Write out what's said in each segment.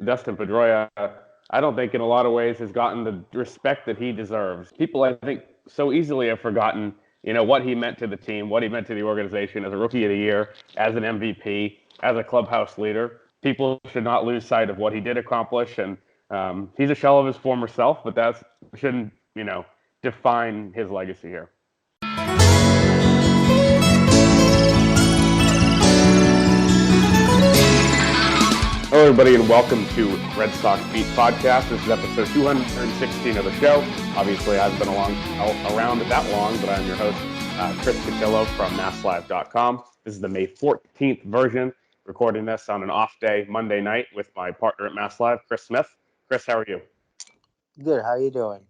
Dustin Pedroia, I don't think in a lot of ways has gotten the respect that he deserves. People, I think, so easily have forgotten, what he meant to the team, what he meant to the organization as a rookie of the year, as an MVP, as a clubhouse leader. People should not lose sight of what he did accomplish, and he's a shell of his former self, but that shouldn't, define his legacy here. Hello, everybody, and welcome to Red Sox Beat Podcast. This is episode 216 of the show. Obviously, I haven't been around that long, but I'm your host, Chris Cotillo from MassLive.com. This is the May 14th version, recording this on an off day, Monday night, with my partner at MassLive, Chris Smith. Chris, how are you? Good. How are you doing?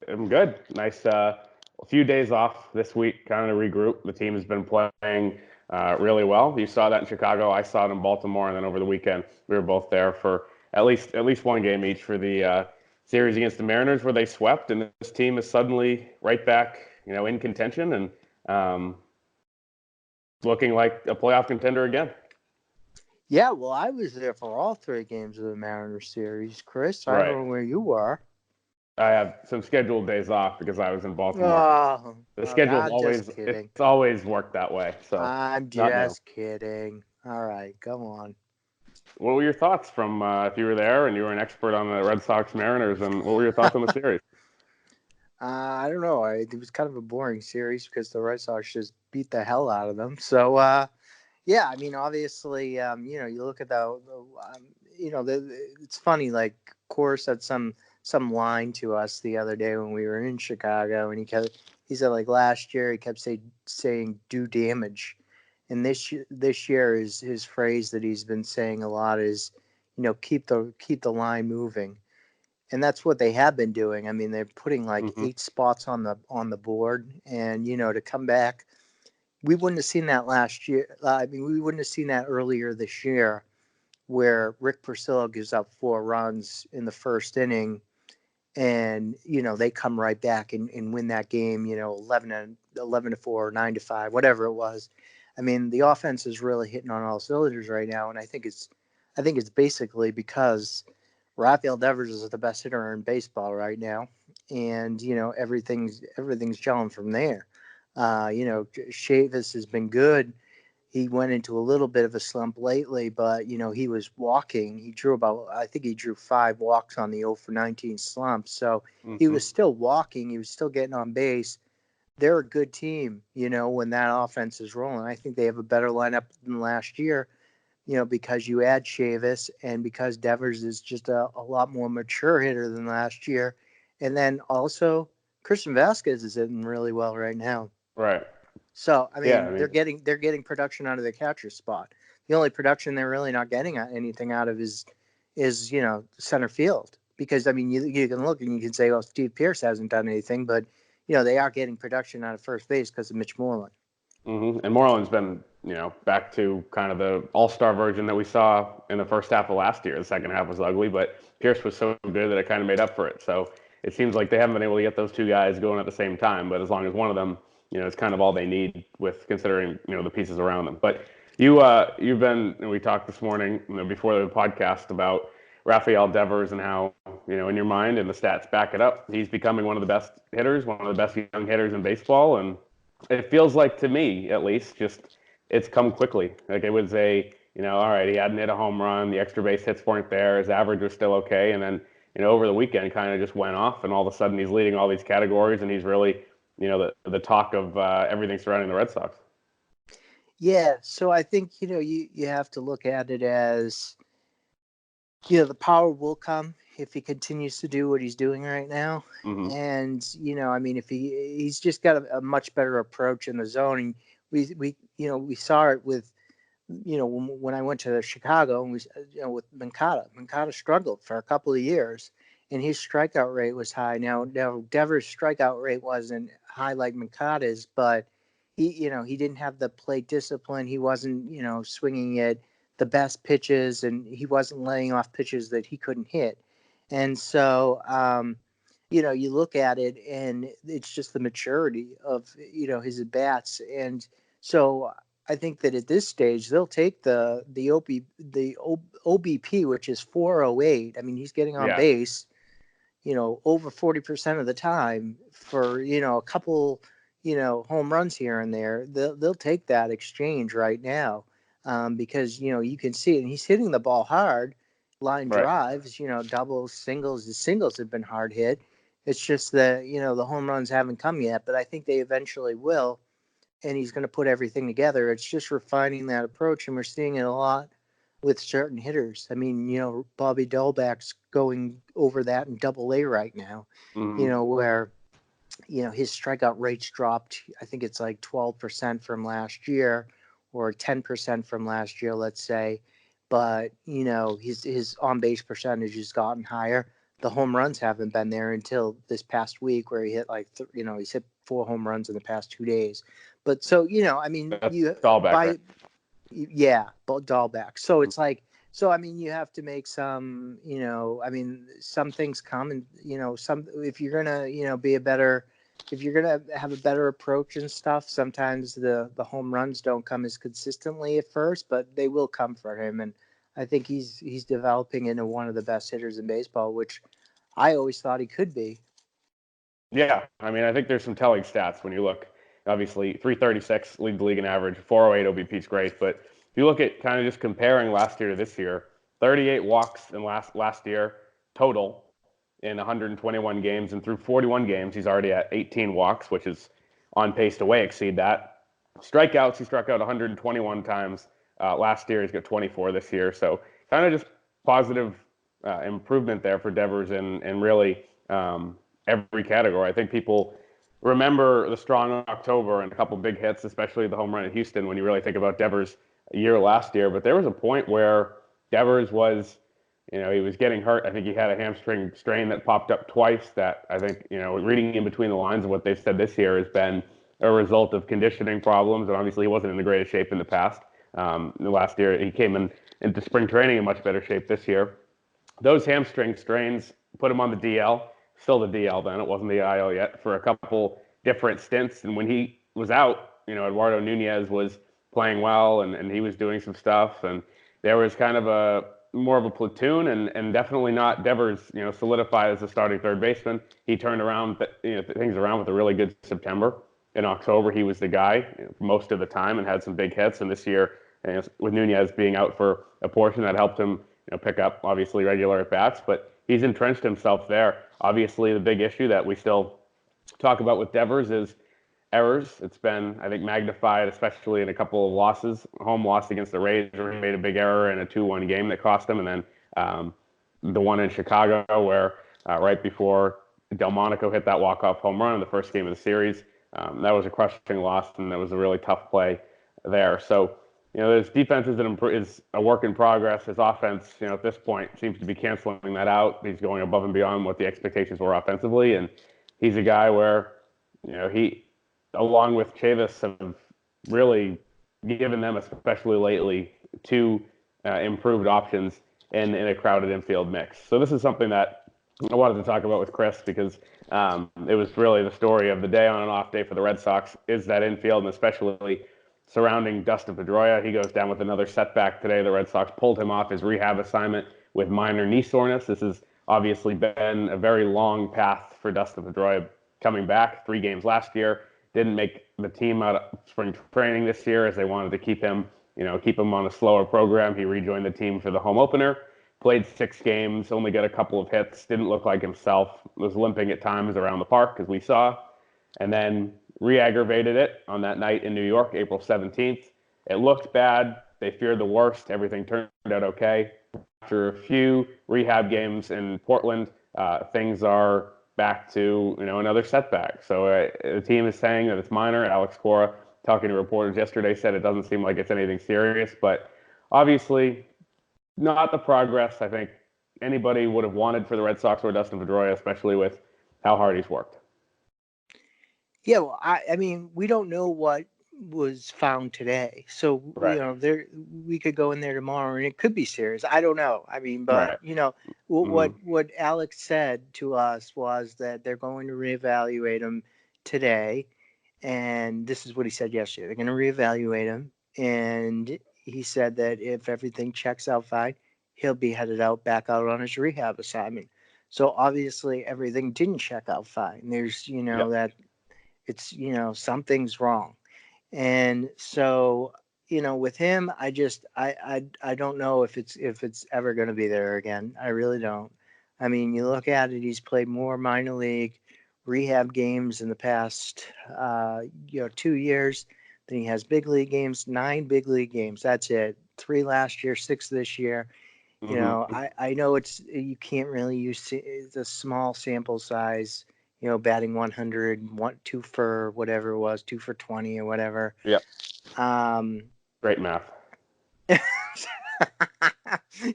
I'm good. Nice. A few days off this week, kind of to regroup. The team has been playing really well. You saw that in Chicago. I saw it in Baltimore, and then over the weekend we were both there for at least one game each for the series against the Mariners, where they swept, and this team is suddenly right back, in contention and looking like a playoff contender again. Yeah, well, I was there for all three games of the Mariners series, Chris. I Right. don't know where you were. I have some scheduled days off because I was in Baltimore. Oh, The schedule's it's always worked that way. So I'm just kidding. All right, go on. What were your thoughts from if you were there and you were an expert on the Red Sox Mariners, and what were your thoughts on the series? I don't know. It was kind of a boring series because the Red Sox just beat the hell out of them. So, yeah, I mean, obviously, you look at it's funny. Like, Coors had some line to us the other day when we were in Chicago, and he said, like, last year he kept saying do damage, and this year is his phrase that he's been saying a lot is, keep the line moving. And that's what they have been doing. I mean, they're putting like 8 spots on the board, and to come back, we wouldn't have seen that last year. We wouldn't have seen that earlier this year, where Rick Porcello gives up 4 runs in the first inning, and they come right back and win that game. 11-4, 9-5, whatever it was. I mean, the offense is really hitting on all cylinders right now, and I think it's basically because Rafael Devers is the best hitter in baseball right now, and everything's gelling from there. Chavis has been good. He went into a little bit of a slump lately, but he was walking. He drew 5 walks on the 0 for 19 slump. So he was still walking. He was still getting on base. They're a good team, when that offense is rolling. I think they have a better lineup than last year. Because you add Chavis and because Devers is just a lot more mature hitter than last year. And then also Christian Vasquez is hitting really well right now. Right. So, they're getting production out of the catcher spot. The only production they're really not getting anything out of is center field. Because, you can look and you can say, well, Steve Pearce hasn't done anything, but, they are getting production out of first base because of Mitch Moreland. And Moreland's been, back to kind of the all-star version that we saw in the first half of last year. The second half was ugly, but Pearce was so good that it kind of made up for it. So it seems like they haven't been able to get those two guys going at the same time, but as long as one of them, it's kind of all they need with considering, the pieces around them. But you've been, we talked this morning, before the podcast about Rafael Devers and how, in your mind and the stats back it up, he's becoming one of the best hitters, one of the best young hitters in baseball. And it feels like, to me at least, just it's come quickly. Like it was all right, he hadn't hit a home run, the extra base hits weren't there, his average was still okay, and then over the weekend kind of just went off, and all of a sudden he's leading all these categories, and he's really the talk of everything surrounding the Red Sox. Yeah, so I think you have to look at it as the power will come if he continues to do what he's doing right now. And if he's just got a much better approach in the zone. And we saw it with when I went to Chicago and with Moncada struggled for a couple of years, and his strikeout rate was high. Now Devers' strikeout rate wasn't high like Moncada's, but he didn't have the plate discipline. He wasn't swinging at the best pitches, and he wasn't laying off pitches that he couldn't hit. And so, you look at it, and it's just the maturity of his at bats. And so, I think that at this stage they'll take the OBP, which is 408. I mean, he's getting on Yeah, base, over 40% of the time for, a couple, home runs here and there. They'll take that exchange right now, because, you can see it. And he's hitting the ball hard, line right. drives, doubles, singles. The singles have been hard hit. It's just that, the home runs haven't come yet, but I think they eventually will. And he's going to put everything together. It's just refining that approach. And we're seeing it a lot with certain hitters. I mean, Bobby Delback's going over that in Double A right now, Hmm. where, his strikeout rates dropped. I think it's like 12% from last year or 10% from last year, let's say. But, his on base percentage has gotten higher. The home runs haven't been there until this past week where he hit he's hit 4 home runs in the past 2 days. But so, I mean, That's all back, right? yeah, Dahlback. So it's like, so I mean, you have to make some, I mean, some things come, and some, if you're gonna, be a better, if you're gonna have a better approach and stuff, sometimes the home runs don't come as consistently at first, but they will come for him. And I think he's developing into one of the best hitters in baseball, which I always thought he could be. Yeah, I mean, I think there's some telling stats when you look. Obviously, 336 lead the league in average, 408 OBP is great, but if you look at kind of just comparing last year to this year, 38 walks in last year total in 121 games, and through 41 games, he's already at 18 walks, which is on pace to way exceed that. Strikeouts, he struck out 121 times last year. He's got 24 this year, so kind of just positive improvement there for Devers and really every category. I think people remember the strong October and a couple big hits, especially the home run at Houston when you really think about Devers a year last year. But there was a point where Devers was, he was getting hurt. I think he had a hamstring strain that popped up twice that I think, reading in between the lines of what they've said this year has been a result of conditioning problems. And obviously he wasn't in the greatest shape in the past. Last year he came into spring training in much better shape this year. Those hamstring strains put him on the DL, still the DL then, it wasn't the IL yet, for a couple different stints. And when he was out, Eduardo Nunez was playing well and he was doing some stuff. And there was kind of a more of a platoon and definitely not Devers, solidified as a starting third baseman. He turned around, things around with a really good September. In October, he was the guy most of the time and had some big hits. And this year, with Nunez being out for a portion, that helped him pick up obviously regular at bats, but he's entrenched himself there. Obviously, the big issue that we still talk about with Devers is errors. It's been, I think, magnified, especially in a couple of losses. Home loss against the Rays, where he made a big error in a 2-1 game that cost him, and then the one in Chicago where right before Delmonico hit that walk-off home run in the first game of the series. That was a crushing loss, and that was a really tough play there. So his defense is a work in progress. His offense, at this point, seems to be canceling that out. He's going above and beyond what the expectations were offensively, and he's a guy where, he, along with Chavis, have really given them, especially lately, two improved options in a crowded infield mix. So this is something that I wanted to talk about with Chris because it was really the story of the day on an off day for the Red Sox is that infield, and especially surrounding Dustin Pedroia. He goes down with another setback today. The Red Sox pulled him off his rehab assignment with minor knee soreness. This has obviously been a very long path for Dustin Pedroia coming back. 3 games last year. Didn't make the team out of spring training this year as they wanted to keep him on a slower program. He rejoined the team for the home opener. Played 6 games, only got a couple of hits, didn't look like himself, was limping at times around the park, as we saw, and then re-aggravated it on that night in New York, April 17th. It looked bad. They feared the worst. Everything turned out okay. After a few rehab games in Portland, things are back to another setback. So the team is saying that it's minor. Alex Cora, talking to reporters yesterday, said it doesn't seem like it's anything serious, but obviously not the progress I think anybody would have wanted for the Red Sox or Dustin Pedroia, especially with how hard he's worked. Yeah, well, I mean, we don't know what was found today, so Right. there we could go in there tomorrow and it could be serious. I don't know. I mean, but Right. what Alex said to us was that they're going to reevaluate him today, and this is what he said yesterday. They're going to reevaluate him, and he said that if everything checks out fine, he'll be headed out back out on his rehab assignment. So obviously everything didn't check out fine. There's, Yep. that it's, something's wrong. And so, with him, I don't know if it's ever going to be there again. I really don't. I mean, you look at it, he's played more minor league rehab games in the past 2 years than he has big league games. 9 big league games. That's it. 3 last year, 6 this year. Mm-hmm. I know you can't really use it's a small sample size. Batting 100, 2 for whatever it was, 2 for 20 or whatever. Yep. Um, Great math.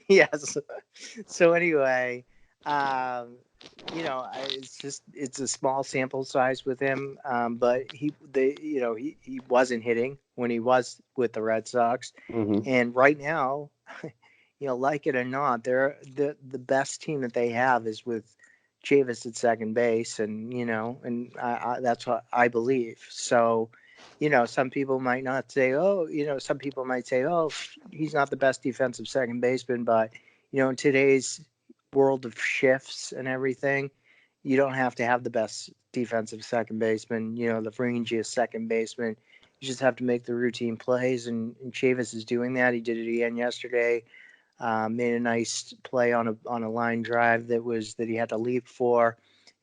yes. So anyway, it's a small sample size with him, but he wasn't hitting when he was with the Red Sox, Mm-hmm. and right now, like it or not, they're the best team that they have is with Chavis at second base, and that's what I believe. So, some people might not say, oh, some people might say, oh, he's not the best defensive second baseman, but in today's world of shifts and everything, you don't have to have the best defensive second baseman, the rangiest second baseman. You just have to make the routine plays, and Chavis is doing that. He did it again yesterday. Made a nice play on a line drive that he had to leap for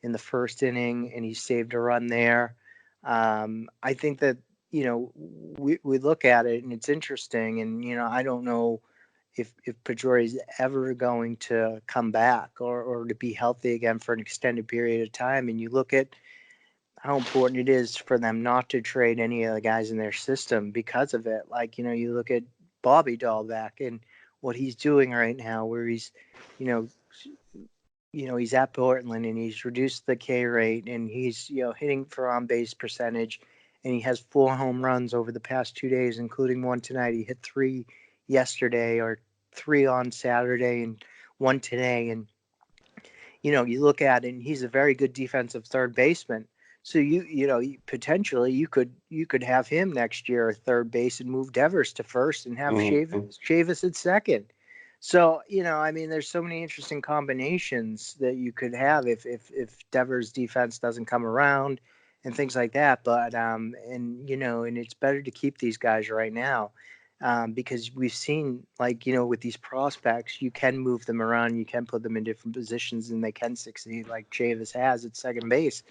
in the first inning, and he saved a run there. I think that we look at it and it's interesting, and I don't know if Pedroia is ever going to come back or to be healthy again for an extended period of time. And you look at how important it is for them not to trade any of the guys in their system because of it. Like, you look at Bobby Dahlbeck and what he's doing right now, where he's, you know, he's at Portland and he's reduced the K rate and he's, hitting for on base percentage, and he has 4 home runs over the past 2 days, including one tonight. He hit 3 yesterday, or 3 on Saturday and 1 today. And you look at it, and he's a very good defensive third baseman. So potentially you could have him next year at third base and move Devers to first and have Mm-hmm. Chavis at second. So I mean, there's so many interesting combinations that you could have if Devers' defense doesn't come around and things like that. But and it's better to keep these guys right now. Because we've seen, like, with these prospects, you can move them around, you can put them in different positions, and they can succeed, like Chavis has at second base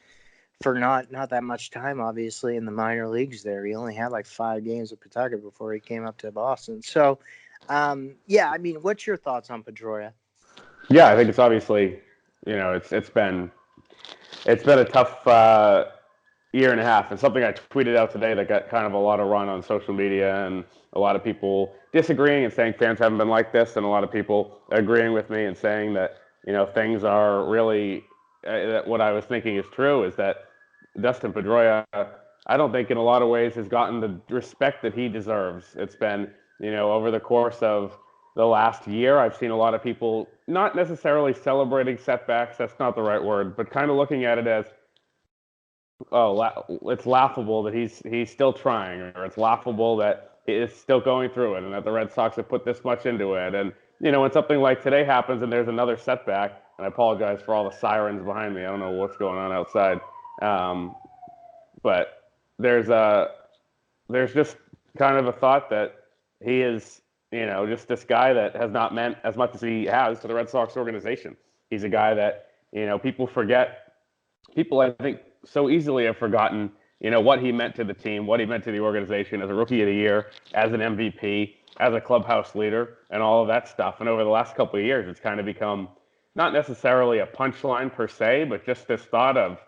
for not that much time, obviously, in the minor leagues there. He only had like 5 games with Pawtucket before he came up to Boston. So, yeah, I mean, what's your thoughts on Pedroia? Yeah, I think it's obviously, it's been a tough year and a half, and something I tweeted out today that got kind of a lot of run on social media, and a lot of people disagreeing and saying fans haven't been like this, and a lot of people agreeing with me and saying that things are really that what I was thinking is true, is that Dustin Pedroia, I don't think in a lot of ways has gotten the respect that he deserves. It's been over the course of the last year, I've seen a lot of people not necessarily celebrating setbacks. That's not the right word, but kind of looking at it as, it's laughable that he's still trying, or it's laughable that he is still going through it, and that the Red Sox have put this much into it. And when something like today happens and there's another setback, and I apologize for all the sirens behind me. I don't know what's going on outside, but there's a there's just kind of a thought that he is, just this guy that has not meant as much as he has to the Red Sox organization. He's a guy that people forget. People, I think, so easily have forgotten, what he meant to the team, what he meant to the organization as a rookie of the year, as an MVP, as a clubhouse leader, and all of that stuff. And over the last couple of years, it's kind of become not necessarily a punchline per se, but just this thought of,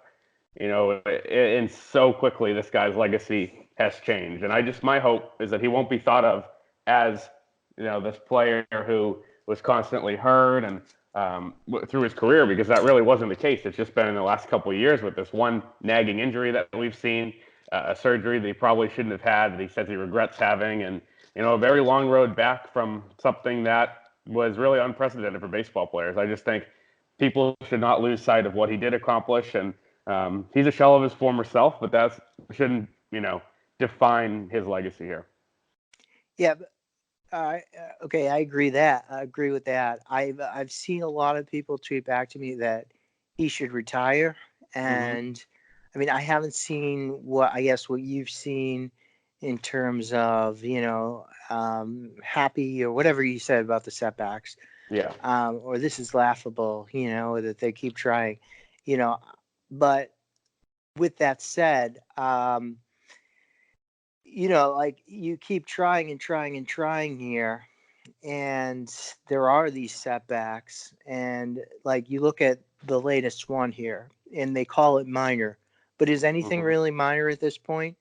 and so quickly this guy's legacy has changed. And my hope is that he won't be thought of as, this player who was constantly hurt and through his career, because that really wasn't the case. It's just been in the last couple of years with this one nagging injury that we've seen, a surgery that he probably shouldn't have had, that he says he regrets having, and a very long road back from something that was really unprecedented for baseball players. I just think people should not lose sight of what he did accomplish, and he's a shell of his former self, but that shouldn't define his legacy here. Yeah. Okay, I agree that. I agree with that. I've seen a lot of people tweet back to me that he should retire, Hmm. and I mean I haven't seen what you've seen in terms of happy or whatever you said about the setbacks, Yeah. or this is laughable, that they keep trying, you know. But with that said, like you keep trying and trying and trying here, and there are these setbacks, and like you look at the latest one here and they call it minor, but is anything Hmm. really minor at this point?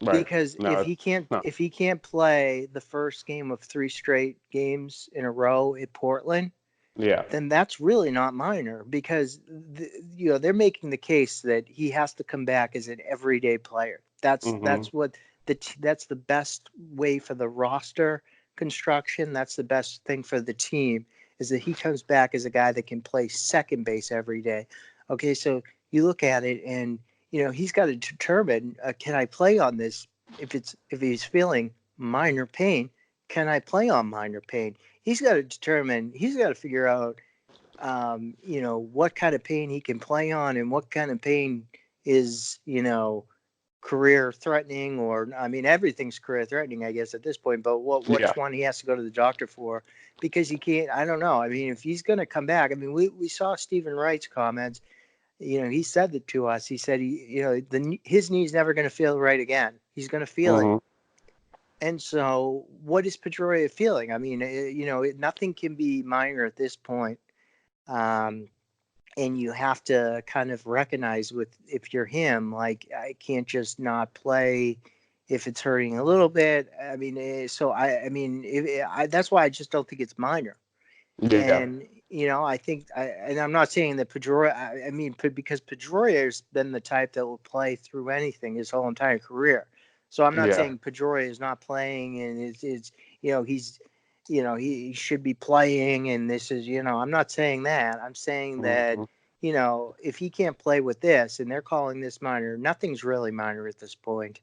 Right. Because No, it's not. if he can't play the first game of three straight games in a row at Portland, Yeah. then that's really not minor, because they're making the case that he has to come back as an everyday player. Hmm. That's the best way for the roster construction. That's the best thing for the team, is that he comes back as a guy that can play second base every day. Okay, so you look at it, and he's got to determine, can I play on this? If he's feeling minor pain, can I play on minor pain? He's got to determine. He's got to figure out, what kind of pain he can play on, and what kind of pain is, career threatening, or I mean, everything's career threatening, I guess, at this point. But Yeah. which one he has to go to the doctor for, because he can't. I don't know. I mean, if he's going to come back, I mean, we saw Stephen Wright's comments. He said that to us. He said his knee's never going to feel right again. He's going to feel it. Hmm. And so, what is Pedroia feeling? I mean, nothing can be minor at this point. Um, and you have to kind of recognize, if you're him, like, I can't just not play if it's hurting a little bit. I mean, I mean, that's why I just don't think it's minor. Yeah. And I think, and I'm not saying that Pedroia. I mean, because Pedroia has been the type that will play through anything his whole entire career. So I'm not Yeah. saying Pedroia is not playing, and it's he's he should be playing, and this is, I'm not saying that. I'm saying that Hmm. if he can't play with this, and they're calling this minor, nothing's really minor at this point.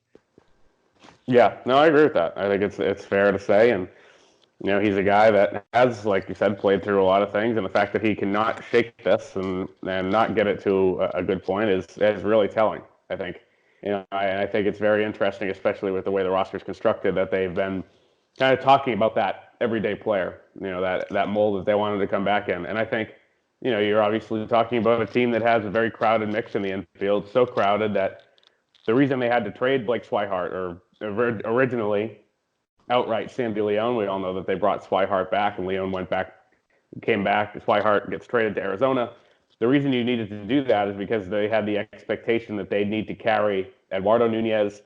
Yeah. No, I agree with that. I think it's fair to say, and he's a guy that has, like you said, played through a lot of things, and the fact that he cannot shake this and not get it to a good point is really telling. I think, I think it's very interesting, especially with the way the roster is constructed, that they've been kind of talking about that everyday player, that mold that they wanted to come back in, and I think, you're obviously talking about a team that has a very crowded mix in the infield, so crowded that the reason they had to trade Blake Swihart, or originally outright Sandy Leone. We all know that they brought Swihart back, and Leone came back. Swihart gets traded to Arizona. The reason you needed to do that is because they had the expectation that they'd need to carry Eduardo Nunez,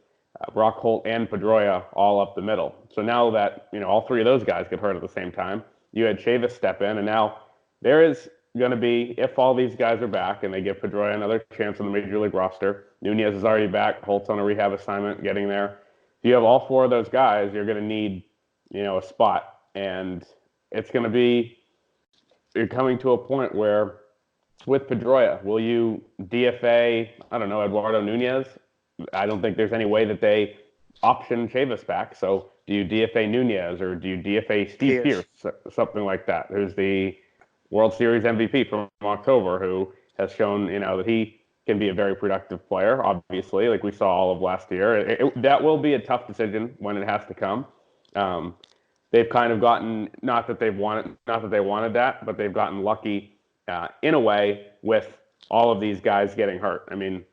Brock Holt, and Pedroia all up the middle. So now that all three of those guys get hurt at the same time, you had Chavis step in, and now there is going to be, if all these guys are back and they give Pedroia another chance on the major league roster, Nunez is already back, Holt's on a rehab assignment, getting there. If you have all four of those guys, you're going to need, a spot, and it's going to be, you're coming to a point where with Pedroia, will you DFA, I don't know, Eduardo Nunez? I don't think there's any way that they option Chavis back. So do you DFA Nunez, or do you DFA Steve Pierce. Pierce, something like that, who's the World Series MVP from October, who has shown, that he can be a very productive player, obviously, like we saw all of last year. That will be a tough decision when it has to come. Um, they've kind of gotten, not that they wanted that, but they've gotten lucky in a way with all of these guys getting hurt. I mean,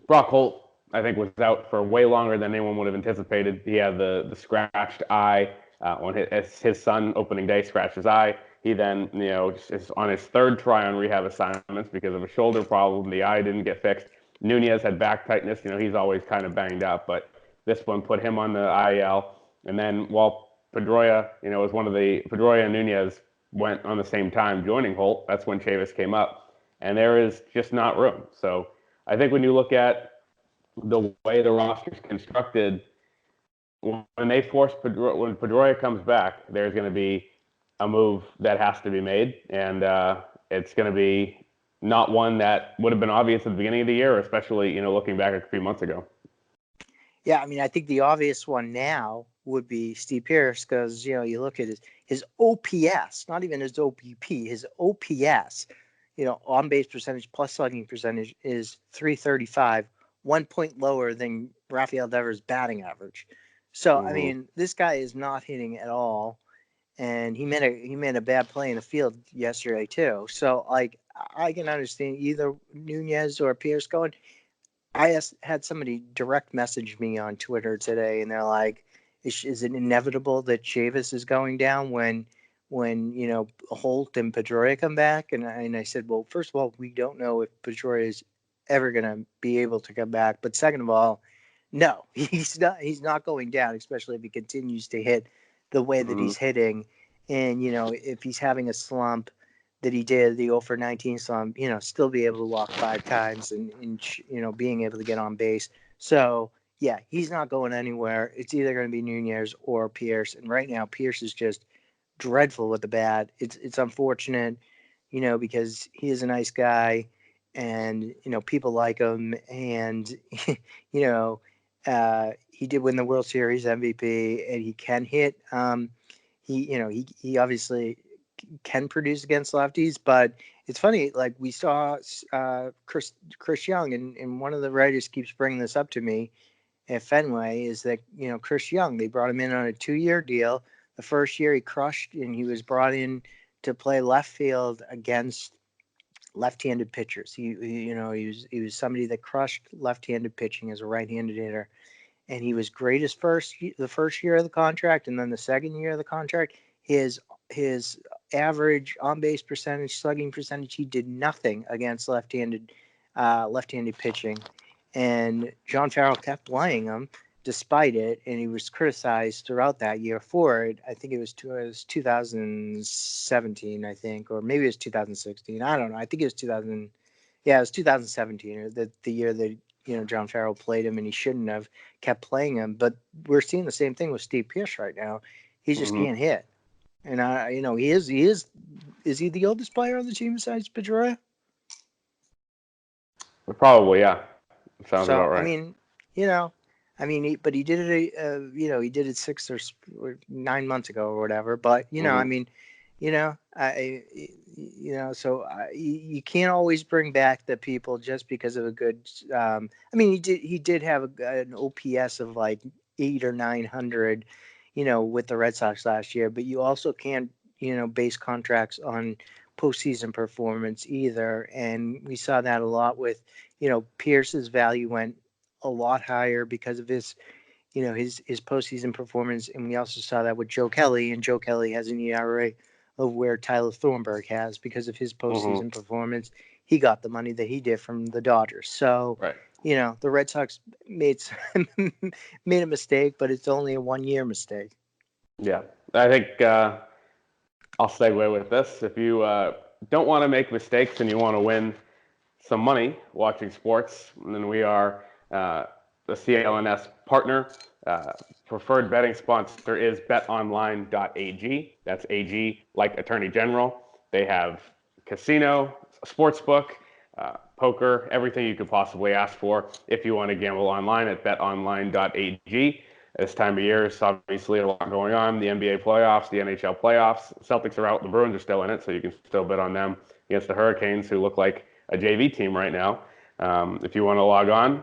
Brock Holt, I think, was out for way longer than anyone would have anticipated. He had the scratched eye when his son opening day scratched his eye. He then, is on his third try on rehab assignments because of a shoulder problem. The eye didn't get fixed. Nunez had back tightness. He's always kind of banged up, but this one put him on the IL. And then while Pedroia, was one of the Pedroia and Nunez went on the same time joining Holt, that's when Chavis came up, and there is just not room. So I think when you look at the way the roster's constructed, when when Pedroia comes back, there's going to be a move that has to be made, and it's going to be not one that would have been obvious at the beginning of the year, especially looking back a few months ago. Yeah, I mean, I think the obvious one now would be Steve Pearce, because you look at his OPS, not even his OPP, his OPS. On base percentage plus slugging percentage is 335, 1 point lower than Rafael Devers' batting average. So I Mm-hmm. mean, this guy is not hitting at all, and he made a bad play in the field yesterday too. So like I can understand either Nunez or Pierce going. Had somebody direct message me on Twitter today, and they're like, "Is it inevitable that Chavis is going down when Holt and Pedroia come back?" And I said, "Well, first of all, we don't know if Pedroia is ever going to be able to come back, but second of all, no, he's not going down, especially if he continues to hit the way that Mm-hmm. he's hitting, and if he's having a slump." That he did, the 0 for 19 slump, still be able to walk 5 times and being able to get on base. So, yeah, he's not going anywhere. It's either going to be Nunez or Pierce. And right now, Pierce is just dreadful with the bat. It's unfortunate, because he is a nice guy and, people like him. And, you know, he did win the World Series MVP and he can hit. He obviously can produce against lefties, but it's funny. Like we saw Chris Young, and one of the writers keeps bringing this up to me at Fenway is that Chris Young, they brought him in on a 2-year deal. The first year he crushed, and he was brought in to play left field against left-handed pitchers. He was somebody that crushed left-handed pitching as a right-handed hitter, and he was great the first year of the contract, and then the second year of the contract, his average on base percentage, slugging percentage, he did nothing against left-handed pitching, and John Farrell kept playing him despite it, and he was criticized throughout that year for it. I think it was 2017, I think, or maybe it was 2016. I don't know. I think it was 2000. Yeah, it was 2017, the year that John Farrell played him, and he shouldn't have kept playing him. But we're seeing the same thing with Steve Pearce right now. He just Mm-hmm. can't hit, and he is. He is. Is he the oldest player on the team besides Pedroia? Probably, yeah. Sounds about So I right. mean, but he did it. He did it 6 or 9 months ago or whatever. But I Mm-hmm. mean, so you can't always bring back the people just because of a good. I mean, he did have an OPS of like 800 or 900, with the Red Sox last year. But you also can't base contracts on postseason performance either, and we saw that a lot with Pierce's value went a lot higher because of his postseason performance, and we also saw that with Joe Kelly, and Joe Kelly has an ERA of where Tyler Thornburg has because of his Mm-hmm. postseason performance. He got the money that he did from the Dodgers. So, Right. the Red Sox made made a mistake, but it's only a 1-year mistake. Yeah. I think I'll segue with this. If you don't want to make mistakes and you want to win some money watching sports, then we are the CLNS partner. Preferred betting sponsor is betonline.ag. That's AG, like Attorney General. They have casino, sportsbook, poker, everything you could possibly ask for if you want to gamble online at betonline.ag. This time of year is obviously a lot going on. The NBA playoffs, the NHL playoffs. Celtics are out. The Bruins are still in it, so you can still bet on them against the Hurricanes, who look like a JV team right now. If you want to log on,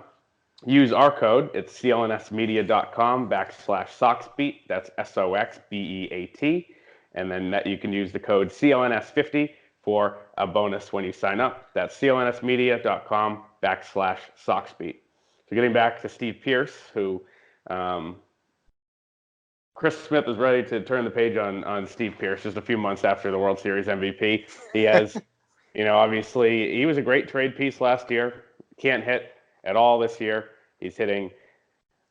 use our code. It's clnsmedia.com/SoxBeat. That's SOXBEAT. And then you can use the code CLNS50 for a bonus when you sign up. That's clnsmedia.com/SoxBeat. So getting back to Steve Pearce, who Chris Smith is ready to turn the page on Steve Pearce just a few months after the World Series MVP. He has, obviously he was a great trade piece last year. Can't hit at all this year. He's hitting,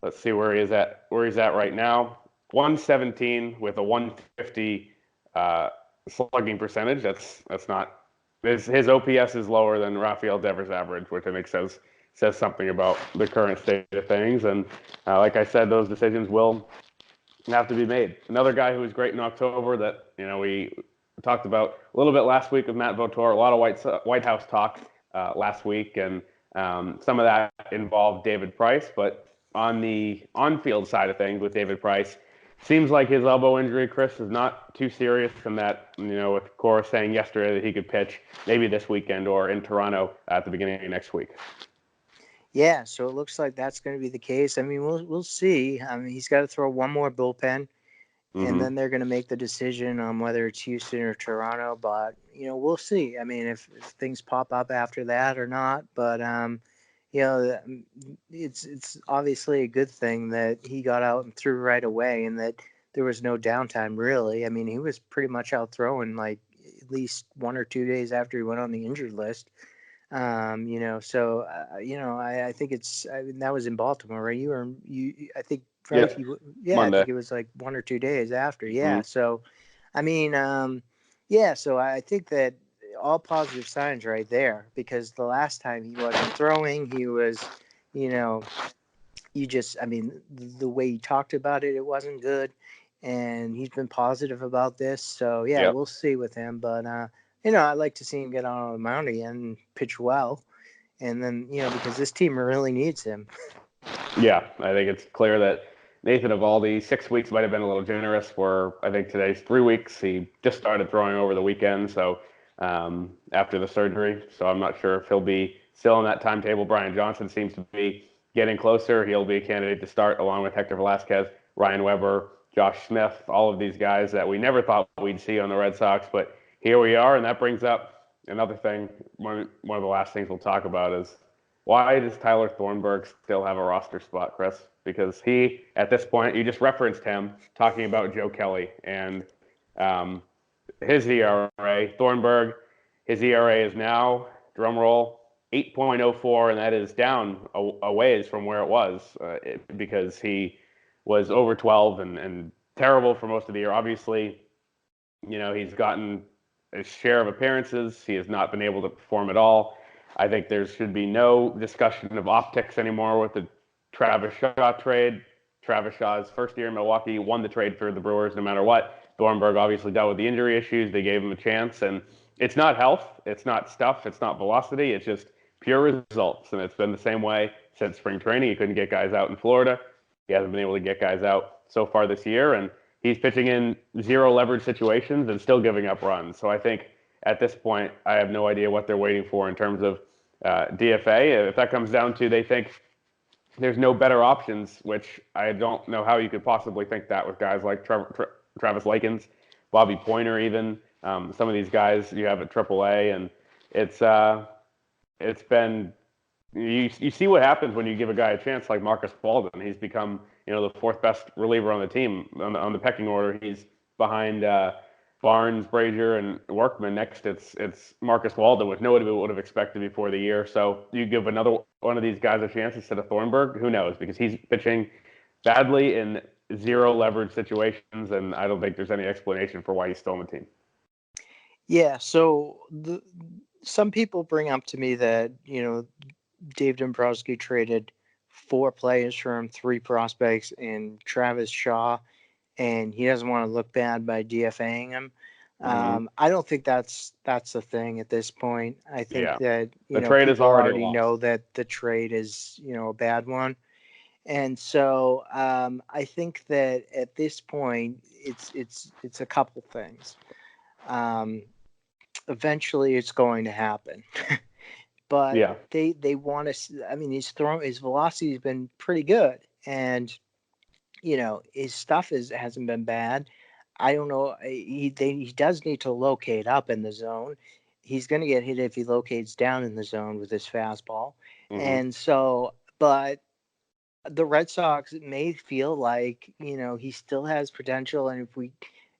let's see where he's at right now. 117 with a 150 slugging percentage. That's not his OPS is lower than Rafael Devers' average, which I think says something about the current state of things. And like I said, those decisions will have to be made. Another guy who was great in October that we talked about a little bit last week with Matt Votor. A lot of White House talk last week, and some of that involved David Price. But on the on-field side of things with David Price, seems like his elbow injury, Chris, is not too serious, and that, with Cora saying yesterday that he could pitch maybe this weekend or in Toronto at the beginning of next week. Yeah, so it looks like that's going to be the case. I mean, we'll see. I mean, he's got to throw one more bullpen, and then they're going to make the decision on whether it's Houston or Toronto. But we'll see. I mean, if things pop up after that or not. But it's obviously a good thing that he got out and threw right away, and that there was no downtime really. I mean, he was pretty much out throwing like at least 1 or 2 days after he went on the injured list. So I think that was in Baltimore, right? I think, right? Yep, Yeah, I Monday. think it was like 1 or 2 days after. Mm-hmm. Yeah. So, I mean, yeah. So I think that all positive signs right there, because the last time he wasn't throwing, he was, you know, I mean, the way he talked about it, it wasn't good. And he's been positive about this. So, yeah, Yep. we'll see with him. But, I'd like to see him get on the mound again and pitch well. And then, because this team really needs him. Yeah, I think it's clear that Nathan Eovaldi, 6 weeks might have been a little generous. Where I think today's 3 weeks. He just started throwing over the weekend, so after the surgery. So I'm not sure if he'll be still in that timetable. Brian Johnson seems to be getting closer. He'll be a candidate to start along with Hector Velasquez, Ryan Weber, Josh Smith, all of these guys that we never thought we'd see on the Red Sox. But here we are, and that brings up another thing. One of the last things we'll talk about is, why does Tyler Thornburg still have a roster spot, Chris? Because he, at this point, you just referenced him talking about Joe Kelly and his ERA. Thornburg, his ERA is now, drum roll, 8.04, and that is down a ways from where it was because he was over 12 and terrible for most of the year. Obviously, he's gotten a share of appearances. He has not been able to perform at all. I think there should be no discussion of optics anymore with the Travis Shaw trade. Travis Shaw's first year in Milwaukee won the trade for the Brewers no matter what. Thornburg obviously dealt with the injury issues. They gave him a chance, and it's not health, it's not stuff, it's not velocity, it's just pure results. And it's been the same way since spring training. He couldn't get guys out in Florida. He hasn't been able to get guys out so far this year, and he's pitching in zero leverage situations and still giving up runs. So I think at this point, I have no idea what they're waiting for in terms of DFA. If that comes down to they think there's no better options, which I don't know how you could possibly think that with guys like Travis Likens, Bobby Pointer, even some of these guys you have at AAA, and it's been you see what happens when you give a guy a chance like Marcus Walden. He's become the fourth best reliever on the team on the pecking order. He's behind Barnes, Brazier, and Workman. Next, it's Marcus Walden, which nobody would have expected before the year. So you give another one of these guys a chance instead of Thornburg. Who knows? Because he's pitching badly in zero leverage situations, and I don't think there's any explanation for why he's still on the team. Yeah. So some people bring up to me that Dave Dombrowski traded 4 players for him, 3 prospects, and Travis Shaw, and he doesn't want to look bad by DFAing him. I don't think that's the thing at this point. I think that the trade is already know that the trade is a bad one, and so I think that at this point it's a couple things. Eventually, it's going to happen. But they want to. I mean, his velocity has been pretty good, and his stuff hasn't been bad. I don't know. He does need to locate up in the zone. He's going to get hit if he locates down in the zone with his fastball, and so. But the Red Sox may feel like he still has potential, and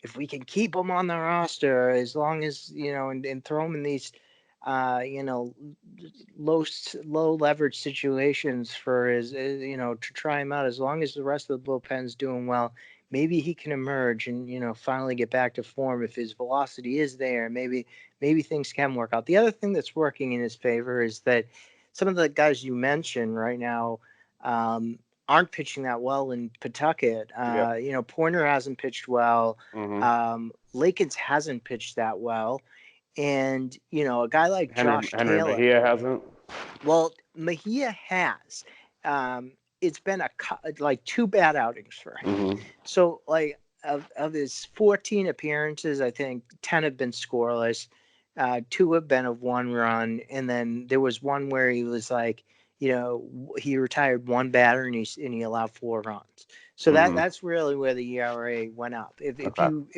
if we can keep him on the roster as long as and throw him in these low leverage situations for his to try him out, as long as the rest of the bullpen's doing well, maybe he can emerge and finally get back to form. If his velocity is there, maybe things can work out. The other thing that's working in his favor is that some of the guys you mentioned right now aren't pitching that well in Pawtucket. Pointer hasn't pitched well. Lakins hasn't pitched that well. And, a guy like Josh Henry Taylor. Mejia hasn't. Well, Mejia has. it's been like 2 bad outings for him. Mm-hmm. So like of his 14 appearances, I think 10 have been scoreless. 2 have been of 1 run, and then there was one where he was like, he retired 1 batter and he allowed 4 runs. So Mm-hmm. that's really where the ERA went up. If Okay. you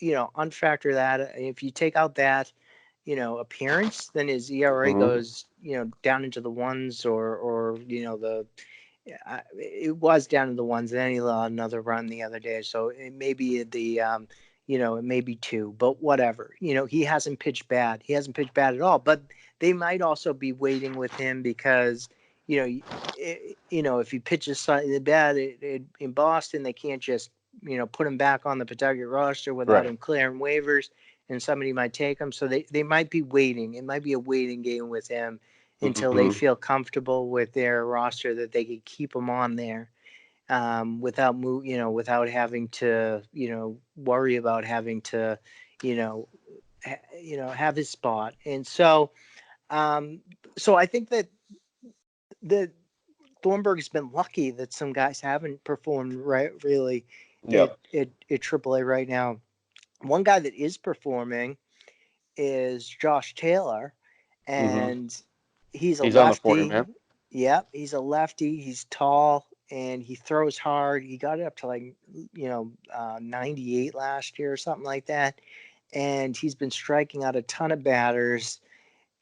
unfactor that, if you take out that appearance, then his ERA Mm-hmm. goes down into the ones, or it was down to the ones. Then he allowed another run the other day, so it may be it may be 2, but whatever. He hasn't pitched bad. He hasn't pitched bad at all. But they might also be waiting with him because if he pitches slightly bad in Boston, they can't just put him back on the Pawtucket roster without Right. him clearing waivers, and somebody might take him. So they might be waiting. It might be a waiting game with him until they Mm-hmm. feel comfortable with their roster that they could keep him on there, without having to worry about having to you know have his spot. And so I think that the Thornburg has been lucky that some guys haven't performed right really at, Yep. at at AAA right now. One guy that is performing is Josh Taylor, Mm-hmm. and he's a He's on the 40 lefty. man. Yep, he's a lefty. He's tall and he throws hard. He got it up to like 98 last year or something like that, and he's been striking out a ton of batters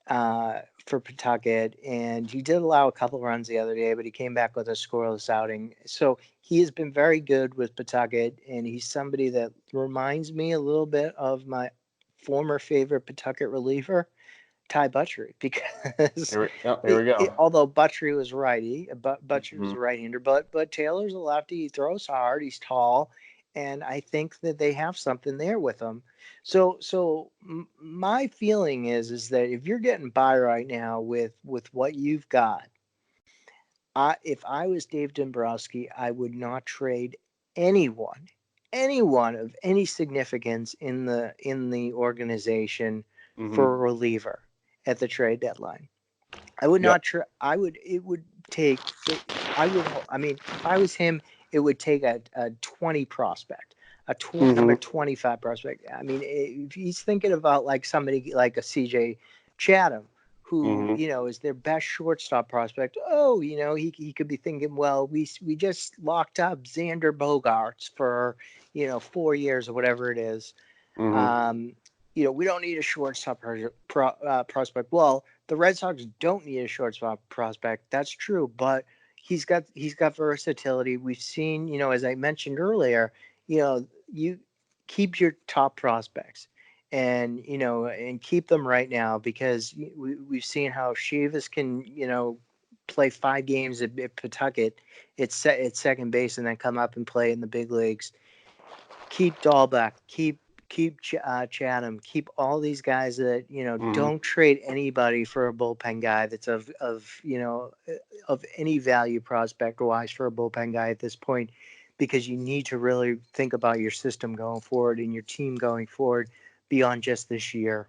for Pawtucket, and he did allow a couple runs the other day, but he came back with a scoreless outing. So he has been very good with Pawtucket, and he's somebody that reminds me a little bit of my former favorite Pawtucket reliever, Ty Buttrey, because Here we go. although Buttrey was righty, but Buttrey was Mm-hmm. a right-hander, but Taylor's a lefty. He throws hard. He's tall, and I think that they have something there with him. So my feeling is that if you're getting by right now with what you've got, if I was Dave Dombrowski, I would not trade anyone of any significance in the organization Mm-hmm. for a reliever at the trade deadline. I would Yep. not try. I would. It would take. I would. I mean, if I was him, it would take a 20 prospect, number Mm-hmm. 25 prospect. I mean, if he's thinking about like somebody like a CJ Chatham, who Mm-hmm. is their best shortstop prospect. Oh, he could be thinking, well, we just locked up Xander Bogaerts for 4 years or whatever it is. Mm-hmm. Um, we don't need a shortstop prospect. Well, the Red Sox don't need a shortstop prospect. That's true, but he's got versatility. We've seen, as I mentioned earlier, you keep your top prospects, and keep them right now, because we've seen how Shivas can play 5 games at Pawtucket at second base and then come up and play in the big leagues. Keep Dahlbeck, keep Chatham, keep all these guys that Mm-hmm. don't trade anybody for a bullpen guy that's of any value prospect wise for a bullpen guy at this point, because you need to really think about your system going forward and your team going forward beyond just this year.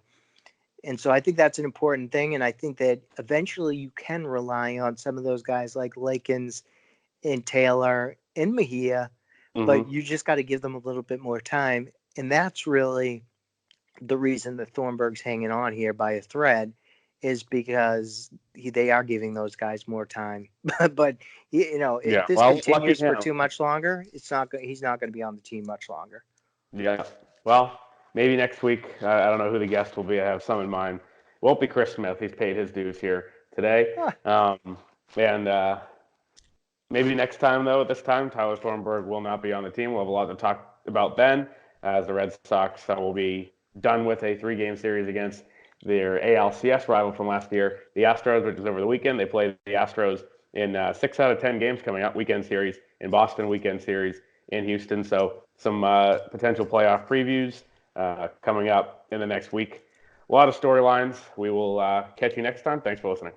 And so I think that's an important thing, and I think that eventually you can rely on some of those guys like Lakins and Taylor and Mejia, but Mm-hmm. you just got to give them a little bit more time. And that's really the reason that Thornburg's hanging on here by a thread, is because they are giving those guys more time. but if Yeah. this Well, lucky continues for him. too much longer, he's not going to be on the team much longer. Yeah. Well, maybe next week. I don't know who the guest will be. I have some in mind. It won't be Chris Smith. He's paid his dues here today. Huh. And maybe next time, though, at this time, Tyler Thornburg will not be on the team. We'll have a lot to talk about then, as the Red Sox will be done with a 3-game series against their ALCS rival from last year, the Astros, which is over the weekend. They play the Astros in 6 out of 10 games coming up, weekend series in Boston, weekend series in Houston. So some potential playoff previews coming up in the next week. A lot of storylines. We will catch you next time. Thanks for listening.